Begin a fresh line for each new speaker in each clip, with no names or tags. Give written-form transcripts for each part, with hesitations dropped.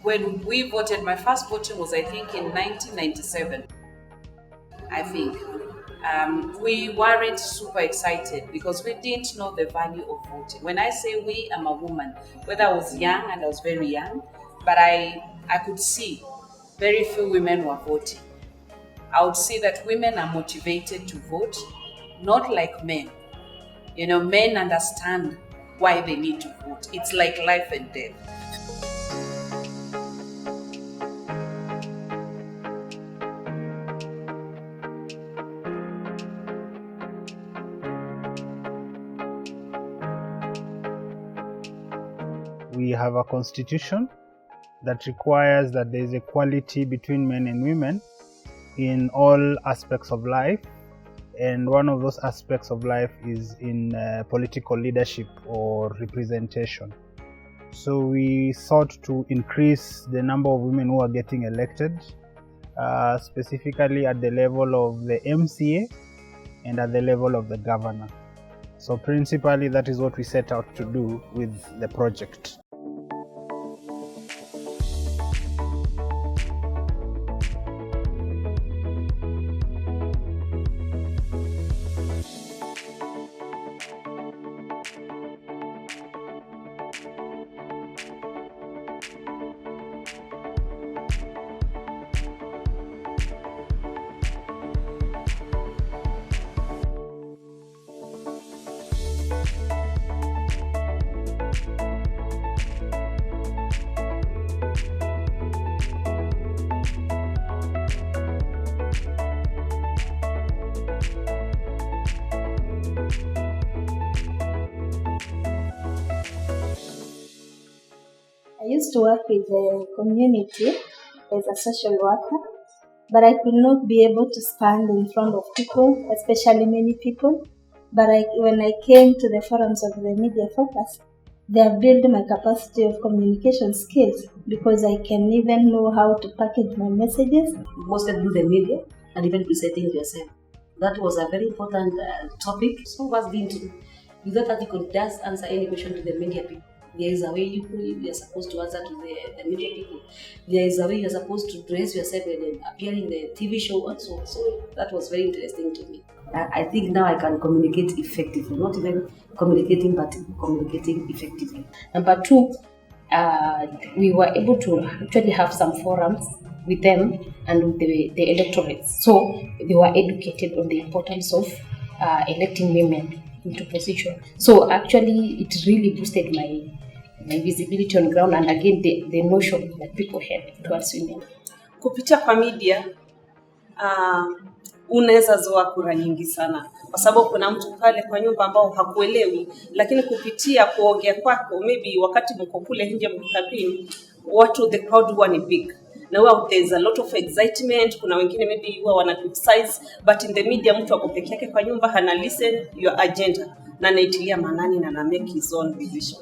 when we voted, my first voting was, I think, in 1997. I think. We weren't super excited because we didn't know the value of voting. When I say we, I'm a woman. Whether I was young, and I was very young, but I could see very few women were voting. I would see that women are motivated to vote, not like men. Men understand why they need to vote. It's like life and death.
We have a constitution that requires that there is equality between men and women in all aspects of life, and one of those aspects of life is in political leadership or representation. So we sought to increase the number of women who are getting elected, specifically at the level of the MCA and at the level of the governor. So principally that is what we set out to do with the project.
I used to work with the community as a social worker, but I could not be able to stand in front of people, especially many people. But when I came to the forums of the media focus, they have built my capacity of communication skills because I can even know how to package my messages.
Mostly through the media and even presenting yourself. That was a very important topic. So what's going to do? You thought that you could just answer any question to the media people. There is a way you are supposed to answer to the media people. There is a way you are supposed to dress yourself and appear in the TV show and so on. So that was very interesting to me. I think now I can communicate effectively, not even communicating, but communicating effectively.
Number two, we were able to actually have some forums with them and with the electorates. So they were educated on the importance of electing women into position. So actually it really boosted my visibility on ground, and again the notion that people had towards women.
Kupitia kwa media unaweza zoa kura nyingi sana, kwa sababu kuna mtu pale kwa nyumba ambao hakuelewi, lakini kupitia kuongea kwako, maybe wakati mko kule nje mkabini, watu the crowd huwa ni big. Now there's a lot of excitement, kuna wengine maybe huwa wana criticize, but in the media mtu ako peke yake kwa nyumba hana listen your agenda na anaitilia manani na make his own decision.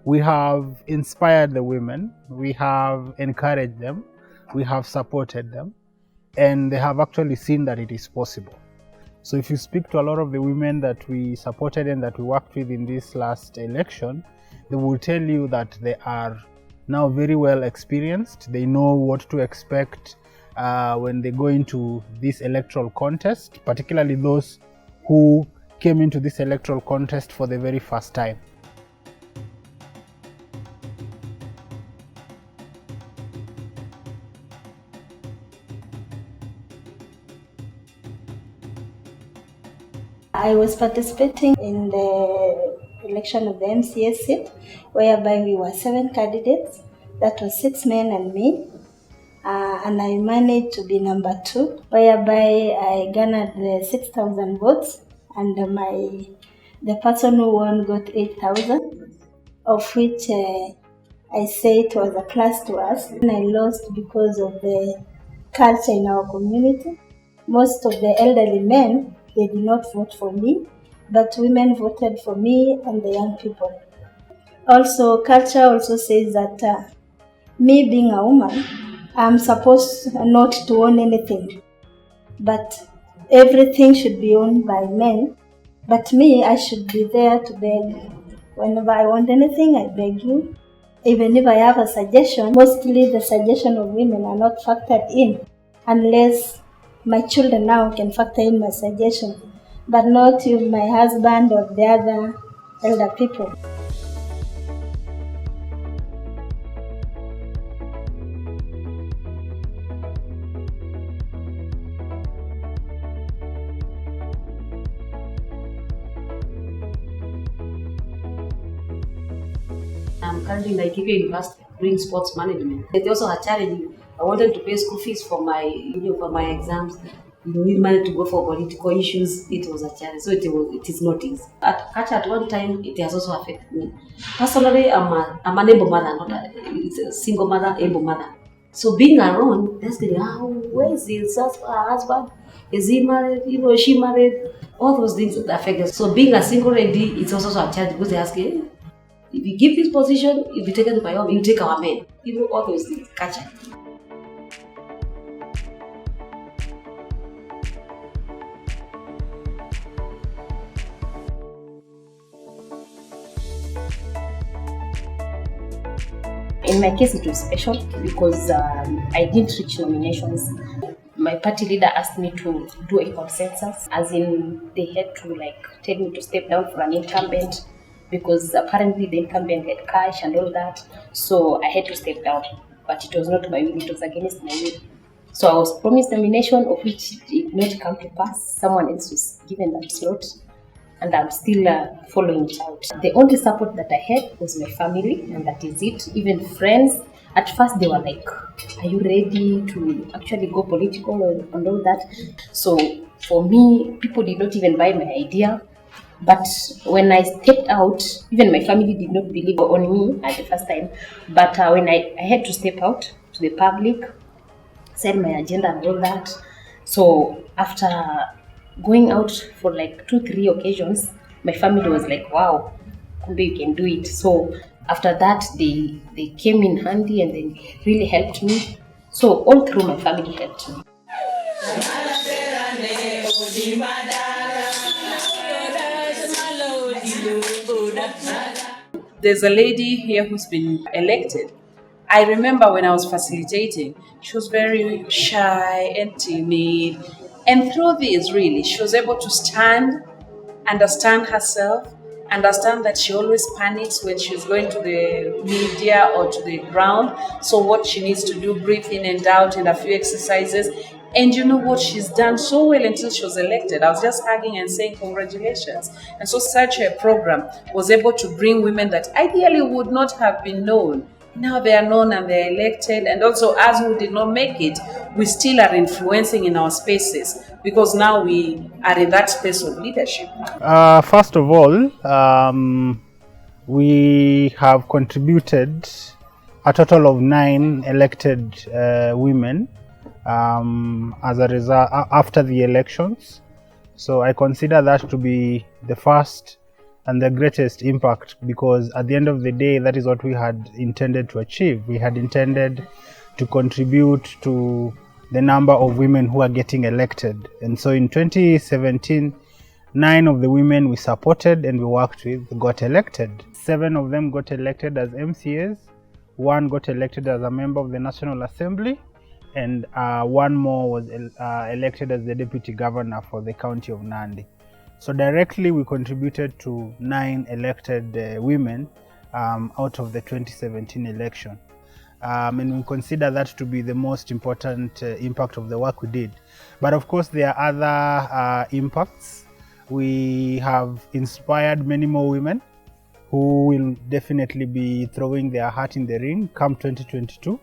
We have inspired the women, we have encouraged them, we have supported them, and they have actually seen that it is possible. So if you speak to a lot of the women that we supported and that we worked with in this last election, they will tell you that they are now very well experienced. They know what to expect when they go into this electoral contest, particularly those who came into this electoral contest for the very first time.
I was participating in the election of the MCA seat, whereby we were 7 candidates. That was 6 men and me. And I managed to be number 2, whereby I garnered the 6,000 votes, and the person who won got 8,000, of which I say it was a plus to us. And I lost because of the culture in our community. Most of the elderly men, they did not vote for me, but women voted for me and the young people. Also, culture also says that me being a woman, I'm supposed not to own anything, but everything should be owned by men. But me, I should be there to beg. Whenever I want anything, I beg you. Even if I have a suggestion, mostly the suggestion of women are not factored in unless my children now can factor in my suggestion, but not with my husband or the other elder people.
I'm currently in Laikipia University doing sports management. It's also a challenge. I wanted to pay school fees for my exams. You need money to go for political issues. It was a challenge, so it is not easy. At one time, it has also affected me. Personally, I'm an able mother, not a single mother, able mother. So being around, that's the where is his husband? Is he married? Is she married? All those things that affect us. So being a single lady, it's also a challenge because they ask, if you give this position, you'll be taken by all, you take our men. Even all those things, catch it.
In my case, it was special because I didn't reach nominations. My party leader asked me to do a consensus, as in they had to tell me to step down for an incumbent because apparently the incumbent had cash and all that. So I had to step down, but it was not my will, it was against my will. So I was promised nomination, of which it did not come to pass. Someone else was given that slot, and I'm still following it out. The only support that I had was my family, and that is it. Even friends, at first they were like, are you ready to actually go political and all that? So for me, people did not even buy my idea. But when I stepped out, even my family did not believe on me at the first time. But when I had to step out to the public, said my agenda and all that. So after going out for 2-3 occasions, my family was like, wow, maybe you can do it. So after that, they came in handy and they really helped me. So all through, my family helped me.
There's a lady here who's been elected. I remember when I was facilitating, she was very shy and timid. And through this, really, she was able to stand, understand herself, understand that she always panics when she's going to the media or to the ground. So, what she needs to do, breathe in and out, and a few exercises. And you know what? She's done so well until she was elected. I was just hugging and saying, congratulations. And so, such a program was able to bring women that ideally would not have been known. Now they are known and they're elected. And also, as who did not make it, we still are influencing in our spaces because now we are in that space of leadership.
First of all, we have contributed a total of 9 elected women as a result after the elections. So I consider that to be the first and the greatest impact, because at the end of the day, that is what we had intended to achieve. We had intended to contribute to the number of women who are getting elected. And so in 2017, 9 of the women we supported and we worked with got elected. 7 of them got elected as MCAs, 1 got elected as a member of the National Assembly, and 1 more was elected as the Deputy Governor for the County of Nandi. So directly we contributed to 9 elected women out of the 2017 election. And we consider that to be the most important impact of the work we did. But of course there are other impacts. We have inspired many more women who will definitely be throwing their hat in the ring come 2022.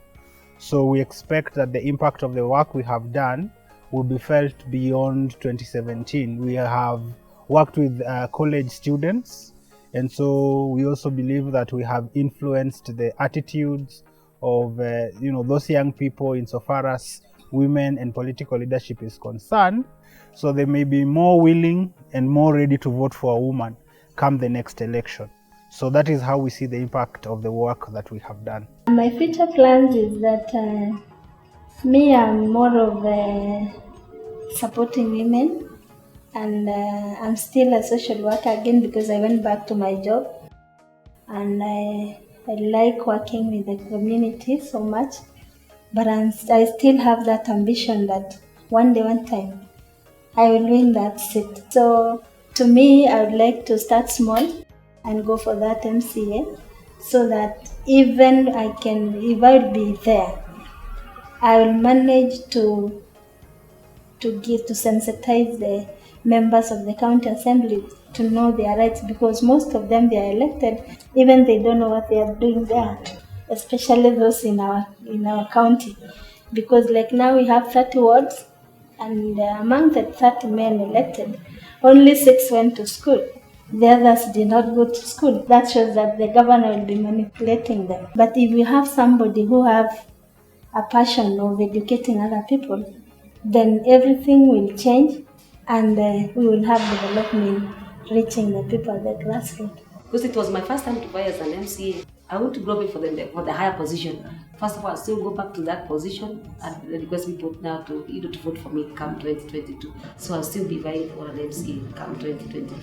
So we expect that the impact of the work we have done will be felt beyond 2017. We have worked with college students, and so we also believe that we have influenced the attitudes of those young people insofar as women and political leadership is concerned. So they may be more willing and more ready to vote for a woman come the next election. So that is how we see the impact of the work that we have done.
My future plans is that I'm more of supporting women, and I'm still a social worker again because I went back to my job, and I like working with the community so much, but I still have that ambition that one day, one time, I will win that seat. So to me, I would like to start small and go for that MCA so that even if I will be there, I will manage to sensitize the members of the county assembly to know their rights, because most of them, they are elected, even they don't know what they are doing there, especially those in our county, because like now we have 30 wards, and among the 30 men elected, only 6 went to school. The others did not go to school. That shows that the governor will be manipulating them. But if you have somebody who have a passion of educating other people, then everything will change, and we will have development reaching the people at the grassroots.
Because it was my first time to vie as an MCA. I want to grow for the higher position. First of all, I'll still go back to that position and request people now to vote for me come 2022. So I'll still be vying for an MCA come 2022.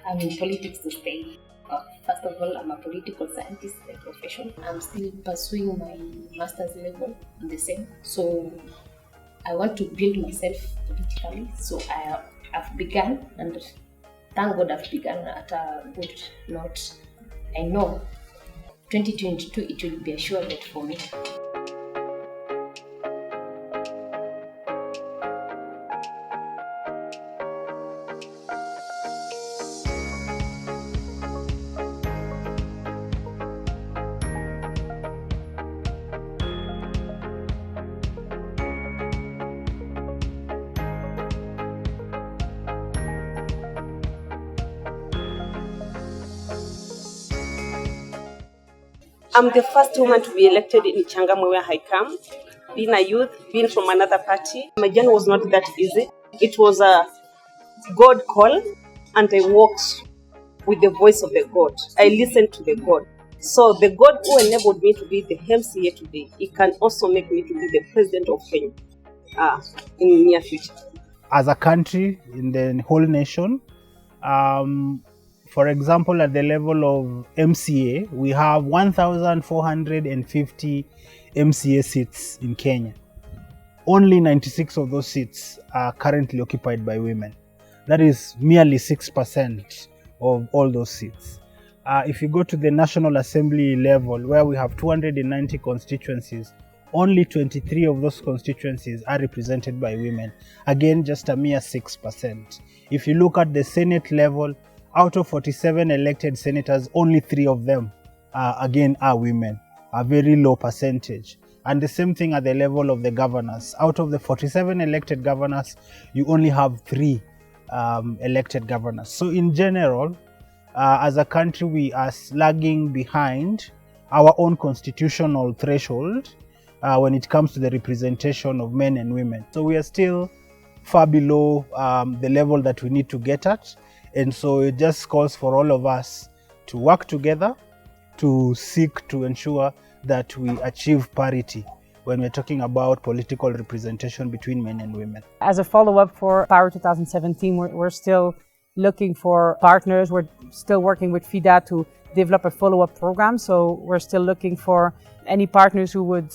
I'm in politics to stay. First of all, I'm a political scientist by profession. I'm still pursuing my master's level on the same. So I want to build myself politically. So I've begun, and thank God I've begun at a good note. I know 2022 it will be a sure bet for me.
I'm the first woman to be elected in Changamwe where I come. Being a youth, being from another party, my journey was not that easy. It was a God call, and I walked with the voice of the God. I listened to the God. So the God who enabled me to be the MCA today, He can also make me to be the president of Kenya in the near future.
As a country, in the whole nation, for example, at the level of MCA, we have 1,450 MCA seats in Kenya. Only 96 of those seats are currently occupied by women. That is merely 6% of all those seats. If you go to the National Assembly level, where we have 290 constituencies, only 23 of those constituencies are represented by women. Again, just a mere 6%. If you look at the Senate level, out of 47 elected senators, only 3 of them are women, a very low percentage. And the same thing at the level of the governors. Out of the 47 elected governors, you only have 3 elected governors. So in general, as a country, we are lagging behind our own constitutional threshold when it comes to the representation of men and women. So we are still far below the level that we need to get at. And so it just calls for all of us to work together to seek to ensure that we achieve parity when we're talking about political representation between men and women.
As a follow-up for Power 2017, we're still looking for partners. We're still working with FIDA to develop a follow-up program. So we're still looking for any partners who would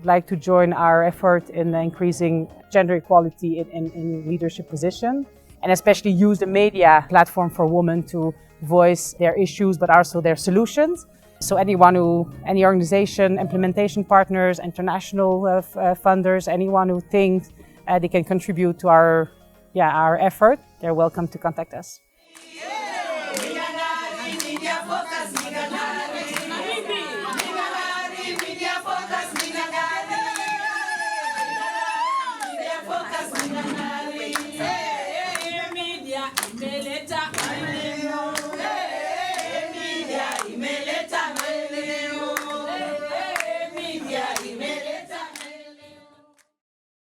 like to join our effort in increasing gender equality in leadership positions, and especially use the media platform for women to voice their issues, but also their solutions. So any organization, implementation partners, international funders, anyone who thinks they can contribute to our effort, they're welcome to contact us.